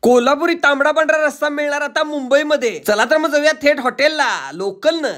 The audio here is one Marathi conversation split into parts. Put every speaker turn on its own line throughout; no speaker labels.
कोल्हापुरी तांबडा पांढरा रस्सा मिळणार आता मुंबईमध्ये। चला तर मग जाऊया थेट हॉटेलला, लोकलनं।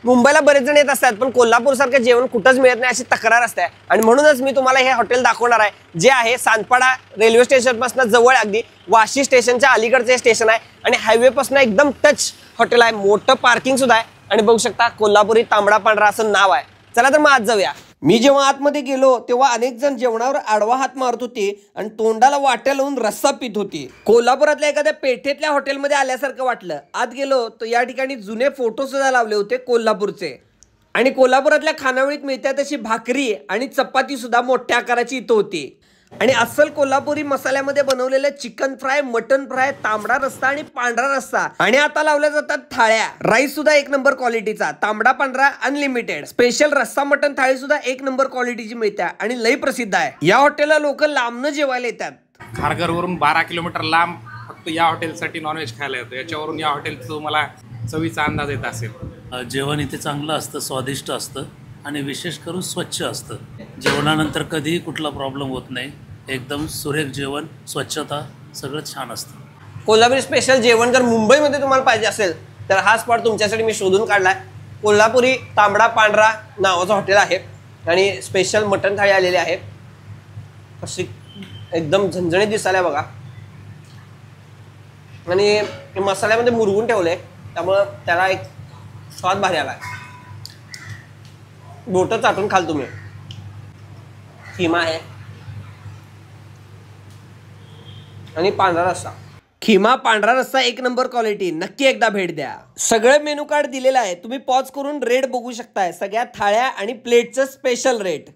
मुंबईला बरेच जण येत असतात, पण कोल्हापूर सारखं जेवण कुठंच मिळत नाही अशी तक्रार असते। आणि म्हणूनच मी तुम्हाला हे हॉटेल दाखवणार आहे, जे आहे सांतपाडा रेल्वे स्टेशन पासून जवळ, अगदी वाशी स्टेशनच्या अलीकडचे स्टेशन आहे आणि हायवे पासून एकदम टच हॉटेल आहे। मोठं पार्किंग सुद्धा आहे आणि बघू शकता कोल्हापुरी तांबडा पांढरा असं नाव आहे। चला तर मग आज जाऊया। मी जेव्हा आतमध्ये गेलो तेव्हा अनेक जण जेवणावर आडवा हात मारत होते आणि तोंडाला वाट्या लावून रस्सा पित होते। कोल्हापुरातल्या एखाद्या पेठेतल्या हॉटेलमध्ये आल्यासारखं वाटलं। आत गेलो तर या ठिकाणी जुने फोटो सुद्धा लावले होते कोल्हापूरचे। आणि कोल्हापुरातल्या खानावळीत मिळते तशी भाकरी आणि चपाती सुद्धा मोठ्या आकाराची इथं होती। आणि अस्सल कोल्हापुरी मसाल्यामध्ये बनवलेले चिकन फ्राय, मटन फ्राय, तांबडा रस्सा आणि पांढरा रस्सा, आणि आता लावल्या जातात थाळ्या। राईस सुद्धा एक नंबर क्वालिटीचा, तांबडा पांढरा अनलिमिटेड। स्पेशल रस्सा मटन थाळी सुद्धा एक नंबर क्वालिटीची मिळते आणि लई प्रसिद्ध आहे। या हॉटेलला लोक लांबनं जेवायला येतात।
खारघरवरून 12 किलोमीटर लांब फक्त या हॉटेलसाठी नॉनव्हेज खायला येतो। याच्यावरून या हॉटेलचं मला चवीचा अंदाज येत असेल।
जेवण इथे चांगलं असतं, स्वादिष्ट असतं आणि विशेष करून स्वच्छ असतं। जेवणानंतर कधीही कुठला प्रॉब्लेम होत नाही। एकदम सुरेख जेवण, स्वच्छता, सगळं छान असतं।
कोल्हापुरी स्पेशल जेवण जर मुंबईमध्ये तुम्हाला पाहिजे असेल तर हा स्पॉट तुमच्यासाठी मी शोधून काढलाय। कोल्हापुरी तांबडा पांढरा नावाचं हॉटेल आहे आणि स्पेशल मटन थाळी आलेली आहे। अशी एकदम झणझणीत दिसायला बघा, आणि मसाल्यामध्ये मुरगून ठेवले त्यामुळं त्याला एक स्वाद भारी आलाय। बोटं चाटून खाल तुम्ही। खिमा आहे आणि पांढरा रस्सा। खिमा पांढरा रस्सा एक नंबर क्वालिटी, नक्की एकदा भेट द्या। सगळं मेनू कार्ड दिलेलं आहे, तुम्ही पॉज करून रेट बघू शकताय। सगळ्या थाळ्या आणि प्लेटचं स्पेशल रेट।